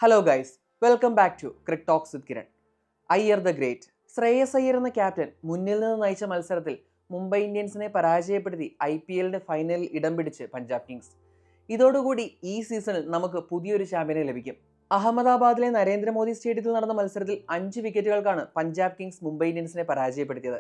Hello guys, welcome back to cric talks with Kiran. Iyer the great Shreyas Iyer എന്ന captain മുന്നിൽ നിന്ന് നയിച്ച മത്സരത്തിൽ മുംബൈ ഇന്ത്യൻസിനെ പരാജയപ്പെടുത്തി IPLന്റെ ഫൈനലിൽ ഇടം പിടിച്ച് പഞ്ചാബ് കിങ്സ്. ഇതോടുകൂടി ഈ സീസണിൽ നമുക്ക് പുതിയൊരു ചാമ്പ്യനെ ലഭിക്കും. അഹമ്മദാബാദിലെ നരേന്ദ്രമോദി സ്റ്റേഡിയത്തിൽ നടന്ന മത്സരത്തിൽ 5 വിക്കറ്റുകൾക്കാണ് പഞ്ചാബ് കിങ്സ് മുംബൈ ഇന്ത്യൻസിനെ പരാജയപ്പെടുത്തിയത്.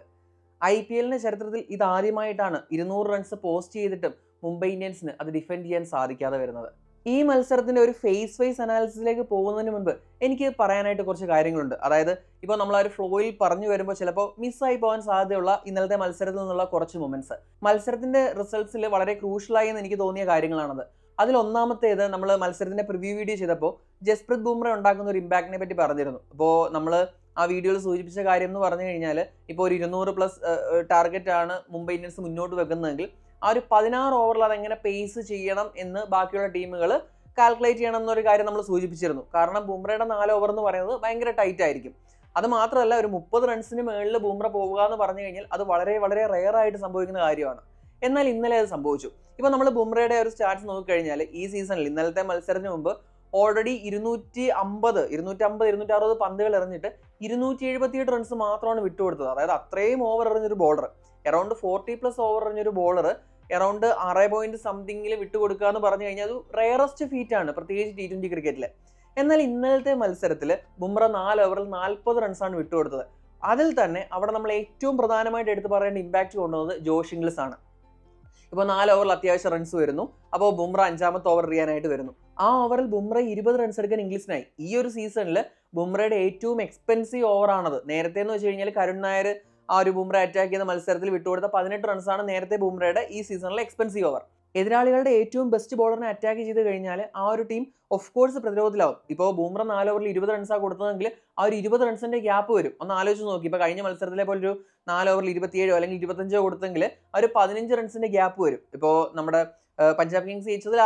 IPLന്റെ ചരിത്രത്തിൽ ഇതാദ്യമായിട്ടാണ് 200 റൺസ് പോസ്റ്റ് ചെയ്തിട്ടും മുംബൈ ഇന്ത്യൻസിന് അത് ഡിഫെൻഡ് ചെയ്യാൻ സാധിക്കാതെ വരുന്നത്. ഈ മത്സരത്തിന്റെ ഒരു ഫേസ് വൈസ് അനാലിസിസിലേക്ക് പോകുന്നതിന് മുൻപ് എനിക്ക് പറയാനായിട്ട് കുറച്ച് കാര്യങ്ങളുണ്ട്. അതായത് ഇപ്പോൾ നമ്മൾ ആ ഒരു ഫ്ലോയിൽ പറഞ്ഞു വരുമ്പോൾ ചിലപ്പോൾ മിസ്സായി പോകാൻ സാധ്യതയുള്ള ഇന്നലത്തെ മത്സരത്തിൽ നിന്നുള്ള കുറച്ച് മൊമെന്റ്സ്, മത്സരത്തിന്റെ റിസൾട്ട്സിൽ വളരെ ക്രൂഷ്യലായി എന്ന് എനിക്ക് തോന്നിയ കാര്യങ്ങളാണത്. അതിൽ ഒന്നാമത്തേത്, നമ്മൾ മത്സരത്തിന്റെ പ്രിവ്യൂ വീഡിയോ ചെയ്തപ്പോൾ ജസ്പ്രീത് ബുംറ ഉണ്ടാക്കുന്ന ഒരു ഇമ്പാക്റ്റിനെ പറ്റി പറഞ്ഞിരുന്നു. അപ്പോൾ നമ്മൾ ആ വീഡിയോയിൽ സൂചിപ്പിച്ച കാര്യം എന്ന് പറഞ്ഞു കഴിഞ്ഞാൽ, ഇപ്പോൾ ഒരു 200+ ടാർഗറ്റ് ആണ് മുംബൈ ഇന്ത്യൻസ് മുന്നോട്ട് വെക്കുന്നതെങ്കിൽ ആ ഒരു 16 ഓവറിൽ അതെങ്ങനെ പേസ് ചെയ്യണം എന്ന് ബാക്കിയുള്ള ടീമുകൾ കാൽക്കുലേറ്റ് ചെയ്യണം എന്നൊരു കാര്യം നമ്മൾ സൂചിപ്പിച്ചിരുന്നു. കാരണം ബുംറയുടെ 4 ഓവർ എന്ന് പറയുന്നത് ഭയങ്കര ടൈറ്റ് ആയിരിക്കും. അത് മാത്രമല്ല, ഒരു 30 റൺസിന് മുകളിൽ ബുംറ പോവുക എന്ന് പറഞ്ഞു കഴിഞ്ഞാൽ അത് വളരെ വളരെ റെയർ ആയിട്ട് സംഭവിക്കുന്ന കാര്യമാണ്. എന്നാൽ ഇന്നലെ അത് സംഭവിച്ചു. ഇപ്പോൾ നമ്മൾ ബുംറയുടെ ഒരു സ്റ്റാറ്റ്സ് നോക്കിക്കഴിഞ്ഞാൽ ഈ സീസണിൽ ഇന്നലത്തെ മത്സരത്തിന് മുമ്പ് ഓൾറെഡി 260 പന്തുകൾ എറിഞ്ഞിട്ട് 278 റൺസ് മാത്രമാണ് വിട്ടുകൊടുത്തത്. അതായത് അത്രയും ഓവർ എറിഞ്ഞൊരു ബോളർ, അറൗണ്ട് 40+ ഓവർ എറിഞ്ഞൊരു ബോളർ അറൗണ്ട് 6 പോയിന്റ് സംതിങ്ങിൽ വിട്ടുകൊടുക്കുക എന്ന് പറഞ്ഞു കഴിഞ്ഞാൽ അത് റെയറസ്റ്റ് ഫീറ്റ് ആണ്, പ്രത്യേകിച്ച് T20 ക്രിക്കറ്റിൽ. എന്നാൽ ഇന്നലത്തെ മത്സരത്തിൽ ബുംറ 4 ഓവറിൽ 40 റൺസാണ് വിട്ടുകൊടുത്തത്. അതിൽ തന്നെ അവിടെ നമ്മൾ ഏറ്റവും പ്രധാനമായിട്ട് എടുത്തു പറയേണ്ട ഇമ്പാക്റ്റ് കൊണ്ടുവന്നത് ജോഷ് ഇംഗ്ലിസ് ആണ്. ഇപ്പോൾ 4 ഓവറിൽ അത്യാവശ്യം റൺസ് വരുന്നു. അപ്പോൾ ബുംറ 5ാമത്തെ ഓവർ എറിയാനായിട്ട് വരുന്നു. ആ ഓവറിൽ ബുംറ 20 റൺസ് എടുക്കാൻ ഇംഗ്ലീഷിനായി. ഈ ഒരു സീസണിൽ ബുംറയുടെ ഏറ്റവും എക്സ്പെൻസീവ് ഓവറാണത്. നേരത്തെ എന്ന് വെച്ച് കഴിഞ്ഞാൽ കരുൺ നായർ ആ ഒരു ബുംറ അറ്റാക്ക് ചെയ്യുന്ന മത്സരത്തിൽ വിട്ടുകൊടുത്ത 18 റൺസാണ് നേരത്തെ ബുംറയുടെ ഈ സീസണിലെ എക്സ്പെൻസീവ് ഓവർ. എതിരാളികളുടെ ഏറ്റവും ബെസ്റ്റ് ബോളറിനെ അറ്റാക്ക് ചെയ്ത് കഴിഞ്ഞാൽ ആ ഒരു ടീം ഓഫ് കോഴ്സ് പ്രതിരോധത്തിലാവും. ഇപ്പോൾ ബുംറ 4 ഓവറിൽ 20 റൺസാണ് കൊടുത്തതെങ്കിൽ ആ ഒരു 20 റൺസിന്റെ ഗ്യാപ്പ് വരും. ഒന്ന് ആലോചിച്ച് നോക്കി. ഇപ്പോൾ കഴിഞ്ഞ മത്സരത്തിലെ പോലെ ഒരു 4 ഓവറിൽ 27 അല്ലെങ്കിൽ 25 കൊടുത്തെങ്കിൽ ആ ഒരു 15 റൺസിന്റെ ഗ്യാപ്പ് വരും. ഇപ്പോൾ നമ്മുടെ പഞ്ചാബ് കിങ്സ് ജയിച്ചതിൽ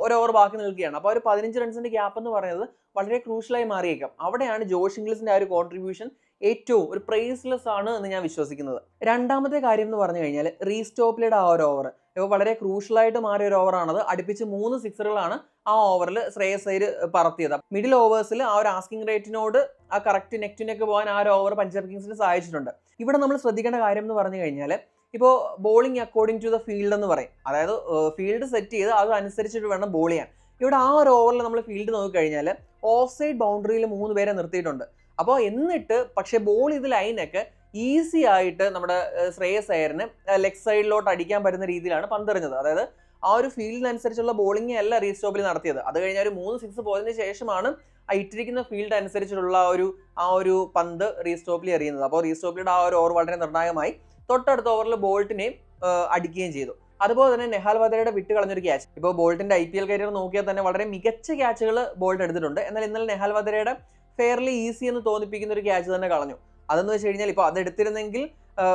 ഒരു ഓവർ ബാക്കി നിൽക്കുകയാണ്. അപ്പോൾ ഒരു 15 റൺസിന്റെ ഗ്യാപ്പ് എന്ന് പറയുന്നത് വളരെ ക്രൂഷ്യലായി മാറിയേക്കാം. അവിടെയാണ് ജോഷ് ഇംഗ്ലിസിന്റെ ആ ഒരു കോൺട്രിബ്യൂഷൻ ഏറ്റവും ഒരു പ്രൈസ്ലെസ് ആണ് എന്ന് ഞാൻ വിശ്വസിക്കുന്നത്. രണ്ടാമത്തെ കാര്യം എന്ന് പറഞ്ഞു കഴിഞ്ഞാൽ റീസ്റ്റോപ്പിലയുടെ ആ ഒരു ഓവർ ഇപ്പോൾ വളരെ ക്രൂഷ്യലായിട്ട് മാറിയ ഒരു ഓവറാണത്. അടുപ്പിച്ച് 3 സിക്സറുകളാണ് ആ ഓവറിൽ ശ്രേയസ് അയ്യർ പറത്തിയത്. മിഡിൽ ഓവേഴ്സിൽ ആ ഒരു ആസ്കിംഗ് റേറ്റിനോട് ആ കറക്റ്റ് നെക്ക് ടു നെക്ക് പോകാൻ ആ ഒരു ഓവർ പഞ്ചാബ് കിങ്സിന് സഹായിച്ചിട്ടുണ്ട്. ഇവിടെ നമ്മൾ ശ്രദ്ധിക്കേണ്ട കാര്യം എന്ന് പറഞ്ഞു കഴിഞ്ഞാൽ, ഇപ്പോൾ bowling according to the field എന്ന് പറയും. അതായത് ഫീൽഡ് സെറ്റ് ചെയ്ത് അതനുസരിച്ചിട്ട് വേണം ബോൾ ചെയ്യാൻ. ഇവിടെ ആ ഒരു ഓവറിൽ നമ്മൾ ഫീൽഡ് നോക്കിക്കഴിഞ്ഞാൽ ഓഫ് സൈഡ് ബൗണ്ടറിയിൽ 3 പേരെ നിർത്തിയിട്ടുണ്ട്. അപ്പോൾ എന്നിട്ട് പക്ഷേ ബോൾ ഇത് ലൈനൊക്കെ ഈസി ആയിട്ട് നമ്മുടെ ശ്രേയസ് അയ്യറിന് ലെഗ് സൈഡിലോട്ട് അടിക്കാൻ പറ്റുന്ന രീതിയിലാണ് പന്തെറിഞ്ഞത്. അതായത് ആ ഒരു ഫീൽഡിനനുസരിച്ചുള്ള ബോളിംഗ് അല്ല റീസ്റ്റോപ്പിൽ നടത്തിയത്. അത് കഴിഞ്ഞാൽ ഒരു 3 സിക്സ് പോയതിന് ശേഷമാണ് ഇട്ടിരിക്കുന്ന ഫീൽഡ് അനുസരിച്ചുള്ള ആ ഒരു പന്ത് റീസ്റ്റോപ്പിൽ എറിയുന്നത്. അപ്പോൾ റീസ്റ്റോപ്പിയുടെ ആ ഒരു ഓവർ വളരെ നിർണായകമായി. തൊട്ടടുത്ത ഓവറിൽ ബോൾട്ടിനെയും അടിക്കുകയും ചെയ്തു. അതുപോലെ തന്നെ നെഹാൽ വധേരയുടെ വിട്ട് കളഞ്ഞൊരു ക്യാച്ച്. ഇപ്പോൾ ബോൾട്ടിന്റെ IPL കരിയർ നോക്കിയാൽ തന്നെ വളരെ മികച്ച ക്യാച്ചുകൾ ബോൾട്ട് എടുത്തിട്ടുണ്ട്. എന്നാൽ ഇന്നലെ നെഹാൽ വധേരയുടെ ഫെയർലി ഈസി എന്ന് തോന്നിപ്പിക്കുന്ന ഒരു ക്യാച്ച് തന്നെ കളഞ്ഞു. അതെന്ന് വെച്ച് കഴിഞ്ഞാൽ ഇപ്പോൾ അതെടുത്തിരുന്നെങ്കിൽ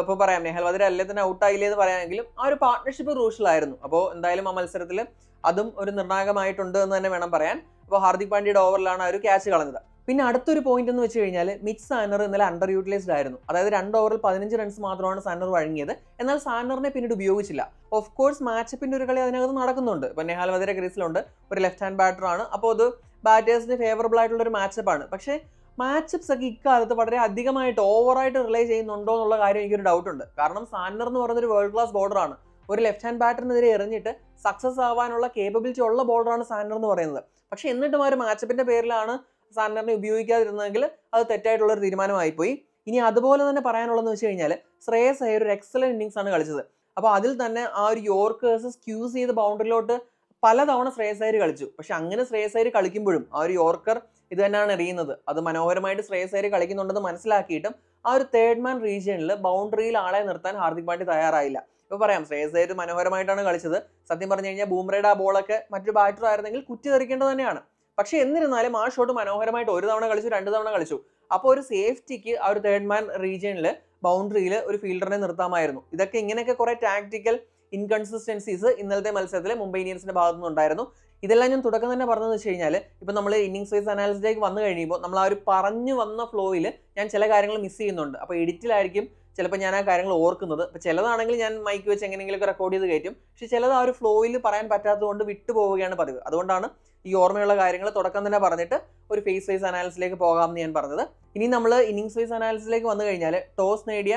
ഇപ്പോൾ പറയാം നെഹാൽ വധേര അല്ലേ തന്നെ ഔട്ടായില്ലേ എന്ന് പറയാമെങ്കിലും ആ ഒരു പാർട്ട്ണർഷിപ്പ് ക്രൂഷ്യൽ ആയിരുന്നു. അപ്പോൾ എന്തായാലും ആ മത്സരത്തിൽ അതും ഒരു നിർണായകമായിട്ടുണ്ട് എന്ന് തന്നെ വേണം പറയാൻ. അപ്പോൾ ഹാർദിക് പാണ്ഡ്യയുടെ ഓവറിലാണ് ആ ഒരു ക്യാച്ച് കളഞ്ഞത്. പിന്നെ അടുത്തൊരു പോയിന്റ് എന്ന് വെച്ച് കഴിഞ്ഞാൽ മിച്ച് സാനർ ഇന്നലെ അണ്ടർ യൂട്ടിലൈസ്ഡ് ആയിരുന്നു. അതായത് 2 ഓവറിൽ 15 റൺസ് മാത്രമാണ് സാനർ വഴങ്ങിയത്. എന്നാൽ സാനറിനെ പിന്നീട് ഉപയോഗിച്ചില്ല. ഓഫ് കോഴ്സ് മാച്ചപ്പിന്റെ ഒരു കളി അതിനകത്ത് നടക്കുന്നുണ്ട്. ഇപ്പോൾ നെഹാൽ വധേര ക്രീസിലുണ്ട്, ഒരു ലെഫ്റ്റ് ഹാൻഡ് ബാറ്റർ ആണ്. അപ്പോൾ അത് ബാറ്റേഴ്സിന് ഫേവറബിൾ ആയിട്ടുള്ള ഒരു മാച്ചപ്പാണ്. പക്ഷേ മാച്ചപ്സ് ഒക്കെ ഇക്കാലത്ത് വളരെ അധികമായിട്ട് ഓവറായിട്ട് റിലേ ചെയ്യുന്നുണ്ടോ എന്നുള്ള കാര്യം എനിക്കൊരു ഡൗട്ട് ഉണ്ട്. കാരണം സാനർ എന്ന് പറയുന്നത് ഒരു വേൾഡ് ക്ലാസ് ബോളറാണ്. ഒരു ലെഫ്റ്റ് ഹാൻഡ് ബാറ്ററിനെതിരെ എറിഞ്ഞിട്ട് സക്സസ് ആവാനുള്ള കേപ്പബിലിറ്റി ഉള്ള ബോളറാണ് സാനർ എന്ന് പറയുന്നത്. പക്ഷേ എന്നിട്ടും ആ ഒരു മാച്ചപ്പിന്റെ പേരിലാണ് സാനറിനെ ഉപയോഗിക്കാതിരുന്നതെങ്കിൽ അത് തെറ്റായിട്ടുള്ളൊരു തീരുമാനമായിപ്പോയി. ഇനി അതുപോലെ തന്നെ പറയാനുള്ളതെന്ന് വെച്ച് കഴിഞ്ഞാൽ ശ്രേയസ് അയ്യർ ഒരു എക്സലന്റ് ഇന്നിങ്സ് ആണ് കളിച്ചത്. അപ്പോൾ അതിൽ തന്നെ ആ ഒരു യോർക്കേഴ്സ് സ്ക്യൂസ് ചെയ്ത് ബൗണ്ടറിയിലോട്ട് പലതവണ ശ്രേയസ് അയ്യർ കളിച്ചു. പക്ഷെ അങ്ങനെ ശ്രേയസ് അയ്യർ കളിക്കുമ്പോഴും ആ ഒരു യോർക്കർ ഇത് തന്നെയാണ് എറിയുന്നത്. അത് മനോഹരമായിട്ട് ശ്രേയസ് അയ്യർ കളിക്കുന്നുണ്ടെന്ന് മനസ്സിലാക്കിയിട്ടും ആ ഒരു തേർഡ് മാൻ റീജിയനിൽ ബൗണ്ടറിയിൽ ആളെ നിർത്താൻ ഹാർദിക് പാണ്ഡ്യ തയ്യാറായില്ല. ഇപ്പോൾ പറയാം ശ്രേയസ് അയ്യർ മനോഹരമായിട്ടാണ് കളിച്ചത്. സത്യം പറഞ്ഞു കഴിഞ്ഞാൽ ബൂംറയുടെ ആ ബോളൊക്കെ മറ്റൊരു ബാറ്റർ ആയിരുന്നെങ്കിൽ കുറ്റി തെറിക്കേണ്ടത് തന്നെയാണ്. പക്ഷെ എന്നിരുന്നാലും ആ ഷോട്ട് മനോഹരമായിട്ട് 1 തവണ കളിച്ചു, 2 തവണ കളിച്ചു. അപ്പോൾ ഒരു സേഫ്റ്റിക്ക് ആ ഒരു തേർഡ് മാൻ റീജിയനിൽ ബൗണ്ടറിയിൽ ഒരു ഫീൽഡറിനെ നിർത്താമായിരുന്നു. ഇതൊക്കെ ഇങ്ങനെയൊക്കെ കുറെ ടാക്ടിക്കൽ ഇൻകൺസിസ്റ്റൻസീസ് ഇന്നലത്തെ മത്സരത്തിൽ മുംബൈ ഇന്ത്യൻസിന്റെ ഭാഗത്തു നിന്നുണ്ടായിരുന്നു. ഇതെല്ലാം ഞാൻ തുടക്കം തന്നെ പറഞ്ഞതെന്ന് വെച്ച് കഴിഞ്ഞാൽ, ഇപ്പം നമ്മൾ ഇന്നിങ്സ് വൈസ് അനാലിസിലേക്ക് വന്നു കഴിയുമ്പോൾ നമ്മൾ ആ ഒരു പറഞ്ഞു വന്ന ഫ്ലോയിൽ ഞാൻ ചില കാര്യങ്ങൾ മിസ് ചെയ്യുന്നുണ്ട്. അപ്പോൾ എഡിറ്റിലായിരിക്കും ചിലപ്പോൾ ഞാൻ ആ കാര്യങ്ങൾ ഓർക്കുന്നത്. അപ്പോൾ ചിലതാണെങ്കിൽ ഞാൻ മൈക്ക് വെച്ച് എങ്ങനെയെങ്കിലുമൊക്കെ റെക്കോർഡ് ചെയ്ത് കയറ്റും. പക്ഷേ ചിലത് ആ ഒരു ഫ്ലോയിൽ പറയാൻ പറ്റാത്തതുകൊണ്ട് വിട്ടുപോവുകയാണ് പതിവ്. അതുകൊണ്ടാണ് ഈ ഓർമ്മയുള്ള കാര്യങ്ങൾ തുടക്കം തന്നെ പറഞ്ഞിട്ട് ഒരു ഫേസ് വൈസ് അനാലിസിലേക്ക് പോകാമെന്ന് ഞാൻ പറഞ്ഞത്. ഇനി നമ്മൾ ഇന്നിംഗ്സ് വൈസ് അനാലിസിലേക്ക് വന്നു കഴിഞ്ഞാൽ ടോസ് നേടിയ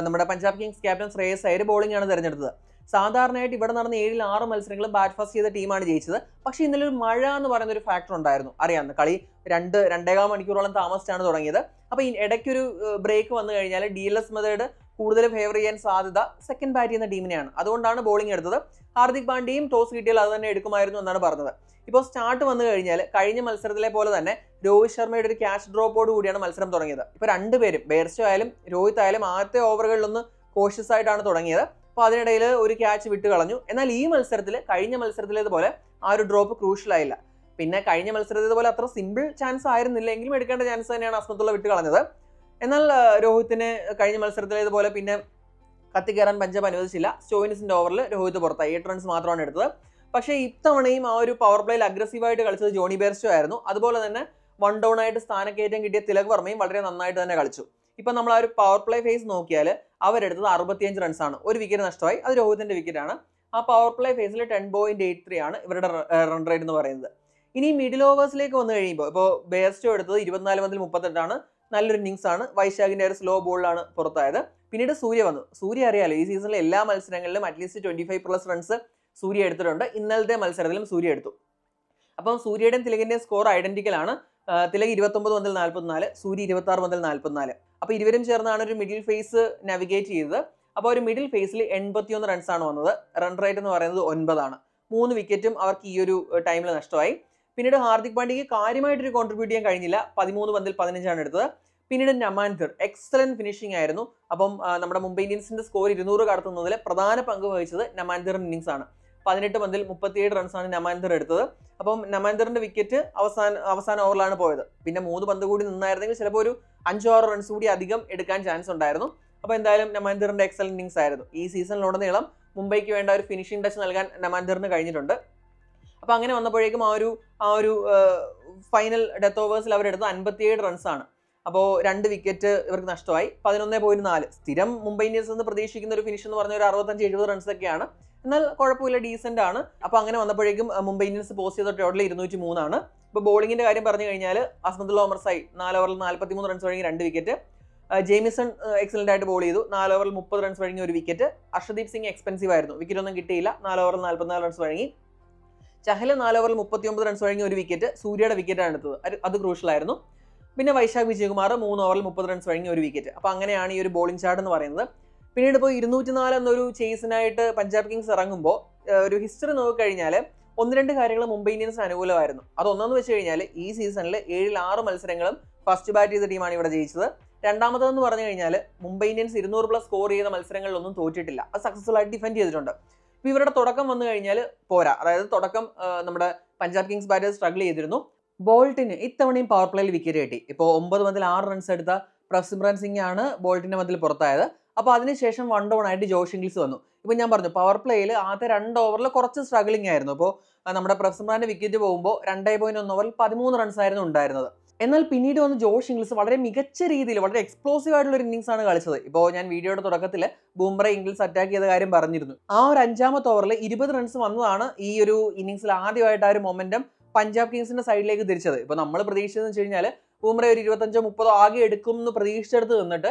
നമ്മുടെ Punjab Kings captain Shreyas Iyer bowling ആണ് തിരഞ്ഞെടുത്തത്. സാധാരണയായിട്ട് ഇവിടെ നടന്ന 7-6 മത്സരങ്ങൾ ബാറ്റ് ഫസ്റ്റ് ചെയ്ത ടീമാണ് ജയിച്ചത്. പക്ഷേ ഇന്നലെ ഒരു മഴ എന്ന് പറയുന്ന ഒരു ഫാക്ടർ ഉണ്ടായിരുന്നു. അറിയാവുന്ന കളി 2-2.25 മണിക്കൂറോളം താമസിച്ചാണ് തുടങ്ങിയത്. അപ്പോൾ ഈ ഇടയ്ക്കൊരു ബ്രേക്ക് വന്നു കഴിഞ്ഞാൽ DLS മെത്തേഡ് കൂടുതൽ ഫേവർ ചെയ്യാൻ സാധ്യത സെക്കൻഡ് ബാറ്റ് ചെയ്യുന്ന ടീമിനെയാണ്. അതുകൊണ്ടാണ് ബോളിംഗ് എടുത്തത്. ഹാർദിക് പാണ്ഡ്യയും ടോസ് കിട്ടിയാൽ അത് തന്നെ എടുക്കുമായിരുന്നു എന്നാണ് പറഞ്ഞത്. ഇപ്പോൾ സ്റ്റാർട്ട് വന്നു കഴിഞ്ഞാൽ കഴിഞ്ഞ മത്സരത്തിലെ പോലെ തന്നെ രോഹിത് ശർമ്മയുടെ ഒരു ക്യാച്ച് ഡ്രോപ്പോട് കൂടിയാണ് മത്സരം തുടങ്ങിയത്. ഇപ്പോൾ രണ്ടുപേരും ബെയർസ്റ്റോ ആയാലും രോഹിത് ആയാലും ആദ്യത്തെ ഓവറുകളിലൊന്ന് കോഷ്യസ് ആയിട്ടാണ് തുടങ്ങിയത്. അപ്പോൾ അതിനിടയിൽ ഒരു ക്യാച്ച് വിട്ട് കളഞ്ഞു. എന്നാൽ ഈ മത്സരത്തിൽ കഴിഞ്ഞ മത്സരത്തിലേതുപോലെ ആ ഒരു ഡ്രോപ്പ് ക്രൂഷ്യലായില്ല. പിന്നെ കഴിഞ്ഞ മത്സരത്തിലേതുപോലെ അത്ര സിമ്പിൾ ചാൻസ് ആയിരുന്നില്ല, എങ്കിലും എടുക്കേണ്ട ചാൻസ് തന്നെയാണ് അസ്മത്തുള്ള വിട്ട് കളഞ്ഞത്. എന്നാൽ രോഹിത്തിന് കഴിഞ്ഞ മത്സരത്തിലേതുപോലെ പിന്നെ കത്തിക്കയറാൻ പഞ്ചാബ് അനുവദിച്ചില്ല. സ്റ്റോയിനിസിന്റെ ഓവറിൽ രോഹിത് പുറത്തായി, 8 റൺസ് മാത്രമാണ് എടുത്തത്. പക്ഷേ ഇത്തവണയും ആ ഒരു പവർ പ്ലേയിൽ അഗ്രസീവായിട്ട് കളിച്ചത് ജോണി ബെയർസ്റ്റോ ആയിരുന്നു. അതുപോലെ തന്നെ 1 ഡൗൺ ആയിട്ട് സ്ഥാനക്കയറ്റം കിട്ടിയ തിലക് വർമ്മയും വളരെ നന്നായിട്ട് തന്നെ കളിച്ചു. ഇപ്പം നമ്മൾ ആ ഒരു പവർ പ്ലേ ഫേസ് നോക്കിയാൽ അവരെടുത്തത് 65 റൺസാണ്. ഒരു വിക്കറ്റ് നഷ്ടമായി, അത് രോഹിതിന്റെ വിക്കറ്റാണ്. ആ പവർ പ്ലേ ഫേസിൽ 10.83 ആണ് ഇവരുടെ റൺ റേറ്റ് എന്ന് പറയുന്നത്. ഇനി മിഡിൽ ഓവേഴ്സിലേക്ക് വന്നു കഴിയുമ്പോൾ ഇപ്പോൾ ബെയർസ്റ്റോ എടുത്തത് 24-38 ആണ്. നല്ലൊരു ഇന്നിങ്സ് ആണ്. വൈശാഖിന്റെ ഒരു സ്ലോ ബോളിലാണ് പുറത്തായത്. പിന്നീട് സൂര്യ വന്നു. സൂര്യ അറിയാലോ, ഈ സീസണിലെ എല്ലാ മത്സരങ്ങളിലും അറ്റ്ലീസ്റ്റ് 25+ റൺസ് സൂര്യ എടുത്തിട്ടുണ്ട്. ഇന്നലത്തെ മത്സരത്തിലും സൂര്യ എടുത്തു. അപ്പം സൂര്യയുടെയും തിലകിന്റെയും സ്കോർ ഐഡന്റിക്കൽ ആണ്. തിലക് 29-44, സൂര്യ 26-44. അപ്പോൾ ഇരുവരും ചേർന്നാണ് ഒരു മിഡിൽ ഫേസ് നാവിഗേറ്റ് ചെയ്തത്. അപ്പോൾ ഒരു മിഡിൽ ഫേസിൽ 81 റൺസാണ് വന്നത്. റൺ റേറ്റ് എന്ന് പറയുന്നത് 9 ആണ്. 3 വിക്കറ്റും അവർക്ക് ഈ ഒരു ടൈമിൽ നഷ്ടമായി. പിന്നീട് ഹാർദിക് പാണ്ഡ്യയ്ക്ക് കാര്യമായിട്ടൊരു കോൺട്രിബ്യൂട്ട് ചെയ്യാൻ കഴിഞ്ഞില്ല. 13 പന്തിൽ 15 ആണ് എടുത്തത്. പിന്നീട് നമാൻതിർ എക്സലന്റ് ഫിനിഷിംഗ് ആയിരുന്നു. അപ്പം നമ്മുടെ മുംബൈ ഇന്ത്യൻസിന്റെ സ്കോർ 200 കടത്തുന്നതിൽ പ്രധാന പങ്ക് വഹിച്ചത് നമാൻതിറിന്റെ ഇന്നിംഗ്സ് ആണ്. 18 പന്തിൽ 37 റൺസാണ് നമാൻതിർ എടുത്തത്. അപ്പം നമാൻതിറിന്റെ വിക്കറ്റ് അവസാന ഓവറിലാണ് പോയത്. പിന്നെ 3 പന്ത് കൂടി നിന്നായിരുന്നെങ്കിൽ ചിലപ്പോൾ ഒരു 5-6 റൺസ് കൂടി അധികം എടുക്കാൻ ചാൻസ് ഉണ്ടായിരുന്നു. അപ്പോൾ എന്തായാലും നമാൻതിറിന്റെ എക്സലന്റ് ഇന്നിംഗ്സ് ആയിരുന്നു. ഈ സീസണിലുടനീളം മുംബൈക്ക് വേണ്ട ഒരു ഫിനിഷിംഗ് ടച്ച് നൽകാൻ നമാൻതിറിന് കഴിഞ്ഞിട്ടുണ്ട്. അപ്പോൾ അങ്ങനെ വന്നപ്പോഴേക്കും ആ ഒരു ഫൈനൽ ഡെത്ത് ഓവേഴ്സിൽ അവരെടുത്ത് 57 റൺസാണ്. അപ്പോൾ 2 വിക്കറ്റ് ഇവർക്ക് നഷ്ടമായി. 11.4. സ്ഥിരം മുംബൈ ഇന്ത്യൻസ് എന്ന് പ്രതീക്ഷിക്കുന്ന ഒരു ഫിനിഷ് എന്ന് പറഞ്ഞ ഒരു 65-70 റൺസ് ഒക്കെയാണ്. എന്നാൽ കുഴപ്പമില്ല, ഡീസന്റ് ആണ്. അപ്പോൾ അങ്ങനെ വന്നപ്പോഴേക്കും മുംബൈ ഇന്ത്യൻസ് പോസ്റ്റ് ചെയ്ത ടോട്ടൽ 203 ആണ്. ഇപ്പോൾ ബോളിംഗിന്റെ കാര്യം പറഞ്ഞു കഴിഞ്ഞാൽ അസ്മത്തുള്ള ഒമർ സൈ 4 ഓവറിൽ 43 റൺസ് വഴങ്ങി 2 വിക്കറ്റ്. ജെയ്മിസൺ എക്സലന്റ് ആയിട്ട് ബോൾ ചെയ്തു. 4 ഓവറിൽ 30 റൺസ് വഴങ്ങി 1 വിക്കറ്റ്. അർഷദീപ് സിംഗ് എക്സ്പെൻസീവ് ആയിരുന്നു, വിക്കറ്റ് ഒന്നും കിട്ടിയില്ല. 4 ഓവറിൽ 44 റൺസ് വഴങ്ങി. ചഹൽ 4 ഓവറിൽ 39 റൺസ് വഴങ്ങി 1 വിക്കറ്റ്. സൂര്യയുടെ വിക്കറ്റാണ് എടുത്തത്, അത് ക്രൂഷ്യൽ ആയിരുന്നു. പിന്നെ വൈശാഖ് വിജയകുമാർ 3 ഓവറിൽ 30 റൺസ് വഴങ്ങി 1 വിക്കറ്റ്. അപ്പോൾ അങ്ങനെയാണ് ഈ ഒരു ബോളിംഗ് ചാർട്ട് എന്ന് പറയുന്നത്. പിന്നീട് ഇപ്പോൾ 204 എന്നൊരു ചേസിനായിട്ട് പഞ്ചാബ് കിങ്സ് ഇറങ്ങുമ്പോൾ ഒരു ഹിസ്റ്ററി നോക്കിക്കഴിഞ്ഞാൽ 1-2 കാര്യങ്ങൾ മുംബൈ ഇന്ത്യൻസിന് അനുകൂലമായിരുന്നു. അതൊന്നെന്ന് വെച്ച് കഴിഞ്ഞാൽ ഈ സീസണിൽ 7-6 മത്സരങ്ങളും ഫസ്റ്റ് ബാറ്റ് ചെയ്ത ടീമാണ് ഇവിടെ ജയിച്ചത്. രണ്ടാമതെന്ന് പറഞ്ഞു കഴിഞ്ഞാൽ മുംബൈ ഇന്ത്യൻസ് 200+ സ്കോർ ചെയ്ത മത്സരങ്ങളിലൊന്നും തോറ്റിട്ടില്ല. അത് സക്സസ്ഫുൾ ആയിട്ട് ഡിഫെൻഡ് ചെയ്തിട്ടുണ്ട്. ഇപ്പോൾ ഇവരുടെ തുടക്കം വന്നു കഴിഞ്ഞാൽ പോരാ. അതായത് തുടക്കം നമ്മുടെ പഞ്ചാബ് കിങ്സ് ബാറ്റേഴ്സ് സ്ട്രഗിൾ ചെയ്തിരുന്നു. ബോൾട്ടിന് ഇത്തവണയും പവർ പ്ലേയിൽ വിക്കറ്റ് കിട്ടി. ഇപ്പോൾ 9 പന്തിൽ 6 റൺസ് എടുത്ത പ്രഭ്സിമ്രൻ സിംഗ് ആണ് ബോൾട്ടിന്റെ മതിൽ പുറത്തായത്. അപ്പോൾ അതിനുശേഷം 1 ഡൗൺ ആയിട്ട് ജോഷ് ഇംഗ്ലിസ് വന്നു. ഇപ്പോൾ ഞാൻ പറഞ്ഞു പവർ പ്ലേയിൽ ആദ്യത്തെ 2 ഓവറിൽ കുറച്ച് സ്ട്രഗിളിംഗ് ആയിരുന്നു. അപ്പോൾ നമ്മുടെ പ്രഭ്സിമ്രന്റെ വിക്കറ്റ് പോകുമ്പോൾ 2.1 ഓവറിൽ 13 റൺസ് ആയിരുന്നു ഉണ്ടായിരുന്നത്. എന്നാൽ പിന്നീട് വന്ന് ജോഷ് ഇംഗ്ലിസ് വളരെ മികച്ച രീതിയിൽ വളരെ എക്സ്പ്ലോസീവ് ആയിട്ടുള്ള ഒരു ഇന്നിംഗ്സ് ആണ് കളിച്ചത്. ഇപ്പോൾ ഞാൻ വീഡിയോയുടെ തുടക്കത്തിൽ ബൂംറ ഇംഗ്ലിസ് അറ്റാക്ക് ചെയ്ത കാര്യം പറഞ്ഞിരുന്നു. ആ ഒരു 5ാമത്തെ ഓവറിൽ 20 റൺസ് വന്നതാണ് ഈ ഒരു ഇന്നിംഗ്സിൽ ആദ്യമായിട്ട് ആ ഒരു മൊമെന്റം പഞ്ചാബ് കിങ്സിന്റെ സൈഡിലേക്ക് തിരിച്ചത്. ഇപ്പോൾ നമ്മൾ പ്രതീക്ഷിച്ചതെന്ന് വെച്ച് കഴിഞ്ഞാൽ ബൂംറ ഒരു 25-30 ആകെ എടുക്കും എന്ന് പ്രതീക്ഷിച്ചെടുത്ത് നിന്നിട്ട്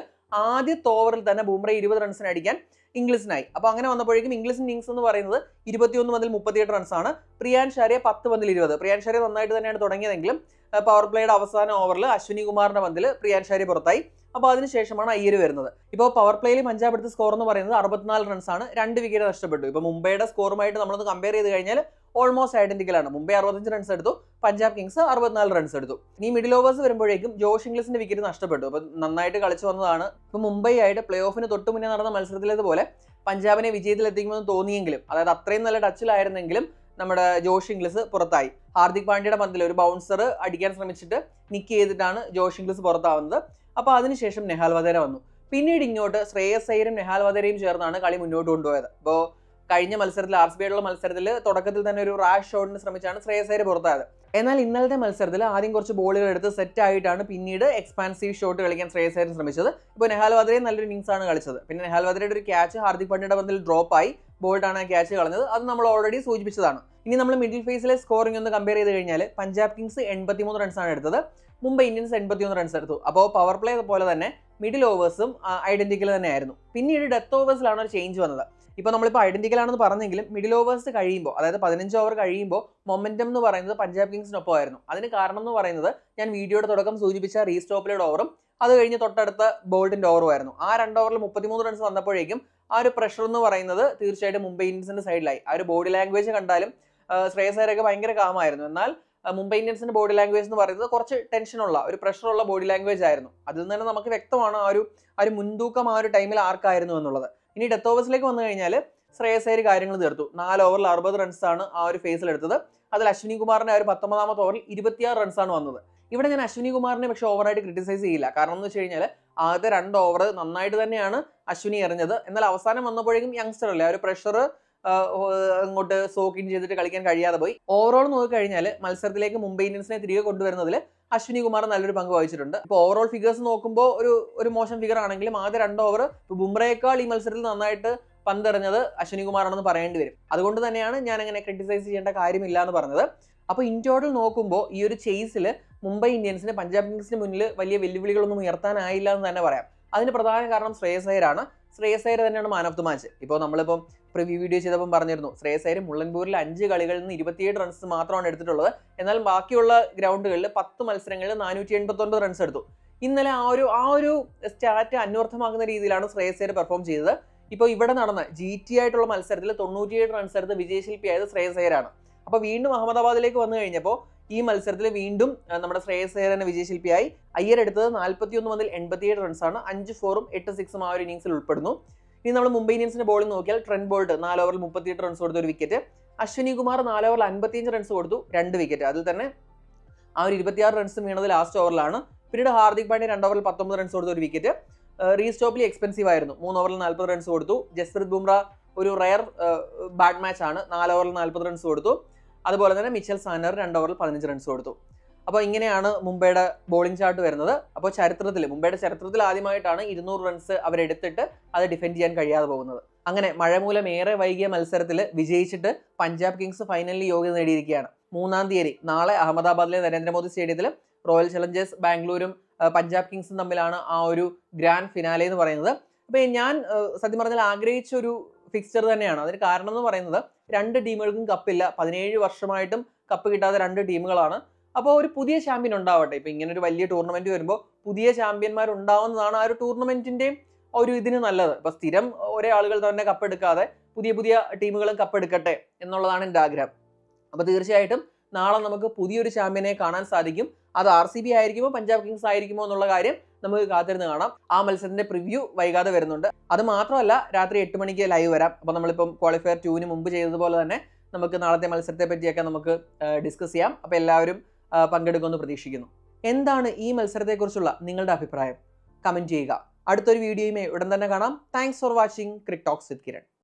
ആദ്യത്തെ ഓവറിൽ തന്നെ ബൂംറ 20 റൺസിന് അടിക്കാൻ ഇംഗ്ലീഷിനായി. അപ്പോൾ അങ്ങനെ വന്നപ്പോഴേക്കും ഇംഗ്ലീഷ് ഇന്നിംഗ്സ് എന്ന് പറയുന്നത് 21 പന്തിൽ 38 റൺസാണ്. പ്രിയാൻ ഷാരിയ 10 പന്തിൽ 20. പ്രിയാൻ ഷാരിയ നന്നായിട്ട് തന്നെയാണ് തുടങ്ങിയതെങ്കിലും പവർ പ്ലേയുടെ അവസാന ഓവറിൽ അശ്വിനി കുമാറിന്റെ പന്തിൽ പ്രിയാൻ ഷാരിയ പുറത്തായി. അപ്പോൾ അതിനുശേഷമാണ് അയ്യർ വരുന്നത്. ഇപ്പോൾ പവർ പ്ലേയിൽ പഞ്ചാബ് എടുത്ത സ്കോർ എന്ന് പറയുന്നത് 64 റൺസാണ്. 2 വിക്കറ്റ് നഷ്ടപ്പെട്ടു. ഇപ്പോൾ മുംബൈയുടെ സ്കോറുമായിട്ട് നമ്മളൊന്ന് കമ്പയർ ചെയ്ത് കഴിഞ്ഞാൽ ഓൾമോസ്റ്റ് ഐഡന്റിക്കൽ ആണ്. മുംബൈ 65 റൺസ് എടുത്തു, പഞ്ചാബ് കിങ്സ് 64 റൺസ് എടുത്തു. ഇനി മിഡിൽ ഓവേഴ്സ് വരുമ്പോഴേക്കും ജോഷ് ഇംഗ്ലിസിന്റെ വിക്കറ്റ് നഷ്ടപ്പെട്ടു. അപ്പോൾ നന്നായിട്ട് കളിച്ചു വന്നതാണ്. ഇപ്പോൾ മുംബൈ ആയിട്ട് പ്ലേ ഓഫിന് തൊട്ട് മുന്നേ നടന്ന മത്സരത്തിലേതുപോലെ പഞ്ചാബിനെ വിജയത്തിലെത്തിക്കുമെന്ന് തോന്നിയെങ്കിലും, അതായത് അത്രയും നല്ല ടച്ചിലായിരുന്നെങ്കിലും നമ്മുടെ ജോഷ് ഇംഗ്ലിസ് പുറത്തായി. ഹാർദിക് പാണ്ഡ്യയുടെ പന്തിൽ ഒരു ബൗൺസർ അടിക്കാൻ ശ്രമിച്ചിട്ട് നിക്ക് ചെയ്തിട്ടാണ് ജോഷ് ഇംഗ്ലിസ് പുറത്താവുന്നത്. അപ്പോൾ അതിനുശേഷം നെഹാൽ വധേര വന്നു. പിന്നീട് ഇങ്ങോട്ട് ശ്രേയസ് അയ്യരും നെഹാൽ വധേരയും ചേർന്നാണ് കളി മുന്നോട്ട് കൊണ്ടുപോയത്. അപ്പോൾ കഴിഞ്ഞ മത്സരത്തിൽ RCB ആയിട്ടുള്ള മത്സരത്തിൽ തുടക്കത്തിൽ തന്നെ ഒരു റാഷ് ഷോട്ടിന് ശ്രമിച്ചാണ് ശ്രേയസ് അയ്യർ പുറത്തായത്. എന്നാൽ ഇന്നലത്തെ മത്സരത്തിൽ ആദ്യം കുറച്ച് ബോളുകൾ എടുത്ത് സെറ്റ് ആയിട്ടാണ് പിന്നീട് എക്സ്പാൻസീവ് ഷോട്ട് കളിക്കാൻ ശ്രേയസ് അയ്യർ ശ്രമിച്ചത്. ഇപ്പോൾ നെഹാൽ വധേരയും നല്ലൊരു ഇന്നിംഗ്സ് ആണ് കളിച്ചത്. പിന്നെ നെഹാൽ വധേരയുടെ ഒരു ക്യാച്ച് ഹാർദിക് പാണ്ഡ്യയുടെ പന്തിൽ ഡ്രോപ്പ് ആയി, ബോൾട്ടാണ് ആ ക്യാച്ച് കളഞ്ഞത്. അത് നമ്മൾ ഓൾറെഡി സൂചിപ്പിച്ചതാണ്. ഇനി നമ്മൾ മിഡിൽ ഫേസിലെ സ്കോറിംഗ് ഒന്ന് കമ്പയർ ചെയ്ത് കഴിഞ്ഞാൽ പഞ്ചാബ് കിങ്സ് 83 റൺസാണ് എടുത്തത്, മുംബൈ ഇന്ത്യൻസ് 81 റൺസ് എടുത്തു. അപ്പോൾ പവർ പ്ലേ പോലെ തന്നെ മിഡിൽ ഓവേഴ്സും ഐഡന്റിക്കൽ തന്നെയായിരുന്നു. പിന്നീട് ഡെത്ത് ഓവേഴ്സിലാണ് ഒരു ചേഞ്ച് വന്നത്. ഇപ്പോൾ നമ്മളിപ്പോൾ ഐഡന്റിക്കൽ ആണെന്ന് പറഞ്ഞെങ്കിലും മിഡിൽ ഓവേഴ്സ് കഴിയുമ്പോൾ, അതായത് 15 ഓവർ കഴിയുമ്പോൾ മൊമെന്റം എന്ന് പറയുന്നത് പഞ്ചാബ് കിങ്സിനൊപ്പമായിരുന്നു. അതിന് കാരണം എന്ന് പറയുന്നത് ഞാൻ വീഡിയോയുടെ തുടക്കം സൂചിപ്പിച്ച റീസ്റ്റോപ്പിലയുടെ ഓവറും അത് കഴിഞ്ഞ് തൊട്ടടുത്ത ബോൾട്ടിന്റെ ഓവറും ആയിരുന്നു. ആ 2 ഓവറിൽ 33 റൺസ് വന്നപ്പോഴേക്കും ആ ഒരു പ്രഷർ എന്ന് പറയുന്നത് തീർച്ചയായിട്ടും മുംബൈ ഇന്ത്യൻസിന്റെ സൈഡിലായി. ആ ഒരു ബോഡി ലാംഗ്വേജ് കണ്ടാലും ശ്രേയസ് അയ്യരൊക്കെ ഭയങ്കര കാമായിരുന്നു. എന്നാൽ മുംബൈ ഇന്ത്യൻസിന്റെ ബോഡി ലാംഗ്വേജ് എന്ന് പറയുന്നത് കുറച്ച് ടെൻഷനുള്ള ഒരു പ്രഷറുള്ള ബോഡി ലാംഗ്വേജ് ആയിരുന്നു. അതിൽ നിന്ന് തന്നെ നമുക്ക് വ്യക്തമാണ് ആ ഒരു മുൻതൂക്കം ആ ഒരു ടൈമിൽ ആർക്കായിരുന്നു എന്നുള്ളത്. ഇനി ഡെത്ത് ഓവേഴ്സിലേക്ക് വന്നു കഴിഞ്ഞാൽ ശ്രേയസ് അയ്യർ കാര്യങ്ങൾ തീർത്തു. 4 ഓവറിൽ 60 റൺസാണ് ആ ഒരു ഫേസിൽ എടുത്തത്. അതിൽ അശ്വിനി കുമാറിന്റെ ആ ഒരു 19ാമത്തെ ഓവറിൽ 26 റൺസാണ് വന്നത്. ഇവിടെ ഞാൻ അശ്വിനി കുമാറിനെ പക്ഷേ ഓവറായിട്ട് ക്രിട്ടിസൈസ് ചെയ്യില്ല. കാരണം എന്ന് വെച്ച് കഴിഞ്ഞാൽ ആദ്യത്തെ 2 ഓവർ നന്നായിട്ട് തന്നെയാണ് അശ്വിനി എറിഞ്ഞത്. എന്നാൽ അവസാനം വന്നപ്പോഴേക്കും യങ്സ്റ്റർ അല്ലേ, ആ ഒരു പ്രഷർ അങ്ങോട്ട് സോക്കിൻ ചെയ്തിട്ട് കളിക്കാൻ കഴിയാതെ പോയി. ഓവറോൾ നോക്കിക്കഴിഞ്ഞാൽ മത്സരത്തിലേക്ക് മുംബൈ ഇന്ത്യൻസിനെ തിരികെ കൊണ്ടുവരുന്നതിൽ അശ്വിനി കുമാർ നല്ലൊരു പങ്ക് വഹിച്ചിട്ടുണ്ട്. ഇപ്പോൾ ഓവറോൾ ഫിഗേഴ്സ് നോക്കുമ്പോൾ ഒരു മോശം ഫിഗർ ആണെങ്കിലും ആദ്യ 2 ഓവർ ബുംറയേക്കാൾ ഈ മത്സരത്തിൽ നന്നായിട്ട് പന്തെറിഞ്ഞത് അശ്വിനി കുമാറാണെന്ന് പറയേണ്ടി വരും. അതുകൊണ്ട് തന്നെയാണ് ഞാൻ അങ്ങനെ ക്രിട്ടിസൈസ് ചെയ്യേണ്ട കാര്യമില്ല എന്ന് പറഞ്ഞത്. അപ്പോൾ ഇൻ ടോട്ടൽ നോക്കുമ്പോൾ ഈ ഒരു ചേസിൽ മുംബൈ ഇന്ത്യൻസിന് പഞ്ചാബ് കിങ്സിന് മുന്നിൽ വലിയ വെല്ലുവിളികളൊന്നും ഉയർത്താനായില്ല എന്ന് തന്നെ പറയാം. അതിന് പ്രധാന കാരണം ശ്രേയസ് അയ്യരാണ്. ശ്രേയസ് അയ്യർ തന്നെയാണ് മാൻ ഓഫ് ദി മാച്ച്. ഇപ്പോൾ നമ്മളിപ്പം പ്രിവ്യൂ വീഡിയോ ചെയ്തപ്പോൾ പറഞ്ഞിരുന്നു, ശ്രേയസ് അയ്യർ മുള്ളൻപൂരിൽ 5 കളികളിൽ നിന്ന് 27 റൺസ് മാത്രമാണ് എടുത്തിട്ടുള്ളത്. എന്നാൽ ബാക്കിയുള്ള ഗ്രൗണ്ടുകളിൽ 10 മത്സരങ്ങളിൽ 489 റൺസ് എടുത്തു. ഇന്നലെ ആ ഒരു സ്റ്റാറ്റ് അന്വർത്ഥമാക്കുന്ന രീതിയിലാണ് ശ്രേയസ് അയ്യർ പെർഫോം ചെയ്തത്. ഇപ്പോൾ ഇവിടെ നടന്ന GT ആയിട്ടുള്ള മത്സരത്തിൽ 97 റൺസ് എടുത്ത് വിജയശില്പിയായത് ശ്രേയസ് അയ്യരാണ്. അപ്പോൾ വീണ്ടും അഹമ്മദാബാദിലേക്ക് വന്നു കഴിഞ്ഞപ്പോൾ ഈ മത്സരത്തിൽ വീണ്ടും നമ്മുടെ ശ്രേയസ് അയ്യർ തന്നെ വിജയശില്പിയായി. അയ്യർ എടുത്തത് 41 മുതൽ 87 റൺസാണ്. 5 4ഉം 8 6ഉം ആ ഒരു ഇന്നിംഗ്സിൽ ഉൾപ്പെടുന്നു. ഇനി നമ്മൾ മുംബൈ ഇന്ത്യൻസിന്റെ ബോളിംഗ് നോക്കിയാൽ ട്രെന്റ് ബോൾട്ട് 4 ഓവറിൽ 38 റൺസ് കൊടുത്ത ഒരു വിക്കറ്റ്, അശ്വിനി കുമാർ 4 ഓവറിൽ 55 റൺസ് കൊടുത്തു, 2 വിക്കറ്റ്. അതിൽ തന്നെ ആ ഒരു 26 റൺസ് വീണത് ലാസ്റ്റ് ഓവറിലാണ്. പിന്നീട് ഹാർദിക് പാണ്ഡ്യ 2 ഓവറിൽ 19 റൺസ് കൊടുത്ത ഒരു വിക്കറ്റ്. റീസ്റ്റോപ്പിൽ എക്സ്പെൻസീവ് ആയിരുന്നു, 3 ഓവറിൽ 40 റൺസ് കൊടുത്തു. ജസ്പ്രീത് ബുംറ ഒരു റയർ ബാഡ് മാച്ച് ആണ്, 4 ഓവറിൽ 40 റൺസ് കൊടുത്തു. അതുപോലെ തന്നെ മിച്ചൽ സാനർ 2 ഓവറിൽ 15 റൺസ് കൊടുത്തു. അപ്പോൾ ഇങ്ങനെയാണ് മുംബൈയുടെ ബോളിംഗ് ചാർട്ട് വരുന്നത്. അപ്പോൾ മുംബൈയുടെ ചരിത്രത്തിൽ ആദ്യമായിട്ടാണ് 200 റൺസ് അവരെടുത്തിട്ട് അത് ഡിഫെൻഡ് ചെയ്യാൻ കഴിയാതെ പോകുന്നത്. അങ്ങനെ മഴ മൂലം ഏറെ വൈകിയ മത്സരത്തിൽ വിജയിച്ചിട്ട് പഞ്ചാബ് കിങ്സ് ഫൈനലിൽ യോഗ്യത നേടിയിരിക്കുകയാണ്. 3-ാം തീയതി നാളെ അഹമ്മദാബാദിലെ നരേന്ദ്രമോദി സ്റ്റേഡിയത്തിൽ റോയൽ ചലഞ്ചേഴ്സ് ബാംഗ്ലൂരും പഞ്ചാബ് കിങ്സും തമ്മിലാണ് ആ ഒരു ഗ്രാൻഡ് ഫിനാലെ എന്ന് പറയുന്നത്. അപ്പോൾ ഞാൻ സത്യം പറഞ്ഞാൽ ആഗ്രഹിച്ച ഒരു ഫിക്സ്ചർ തന്നെയാണ്. അതിന് കാരണം എന്ന് പറയുന്നത് 2 ടീമുകൾക്കും കപ്പില്ല. 17 വർഷമായിട്ടും കപ്പ് കിട്ടാത്ത 2 ടീമുകളാണ്. അപ്പോൾ ഒരു പുതിയ ചാമ്പ്യൻ ഉണ്ടാവട്ടെ. ഇപ്പോൾ ഇങ്ങനെ ഒരു വലിയ ടൂർണമെന്റ് വരുമ്പോൾ പുതിയ ചാമ്പ്യന്മാർ ഉണ്ടാവുന്നതാണ് ആ ഒരു ടൂർണമെന്റിന്റെയും ഒരു ഇതിന് നല്ലത്. ഇപ്പോൾ സ്ഥിരം ഒരേ ആളുകൾ തന്നെ കപ്പെടുക്കാതെ പുതിയ ടീമുകളും കപ്പെടുക്കട്ടെ എന്നുള്ളതാണ് എൻ്റെ ആഗ്രഹം. അപ്പോൾ തീർച്ചയായിട്ടും നാളെ നമുക്ക് പുതിയൊരു ചാമ്പ്യനെ കാണാൻ സാധിക്കും. അത് RCB ആയിരിക്കുമോ പഞ്ചാബ് കിങ്സ് ആയിരിക്കുമോ എന്നുള്ള കാര്യം നമുക്ക് കാത്തിരുന്ന് കാണാം. ആ മത്സരത്തിന്റെ പ്രിവ്യൂ വൈകാതെ വരുന്നുണ്ട്. അത് മാത്രമല്ല രാത്രി 8 മണിക്ക് ലൈവ് വരാം. അപ്പോൾ നമ്മളിപ്പം ക്വാളിഫയർ 2-ന് മുമ്പ് ചെയ്തതുപോലെ തന്നെ നമുക്ക് നാളത്തെ മത്സരത്തെ പറ്റിയൊക്കെ നമുക്ക് ഡിസ്കസ് ചെയ്യാം. അപ്പോൾ എല്ലാവരും പങ്കെടുക്കുമെന്ന് പ്രതീക്ഷിക്കുന്നു. എന്താണ് ഈ മത്സരത്തെക്കുറിച്ചുള്ള നിങ്ങളുടെ അഭിപ്രായം? കമന്റ് ചെയ്യുക. അടുത്തൊരു വീഡിയോയുമായി ഉടൻ തന്നെ കാണാം. Thanks for watching cric talks with Kiran.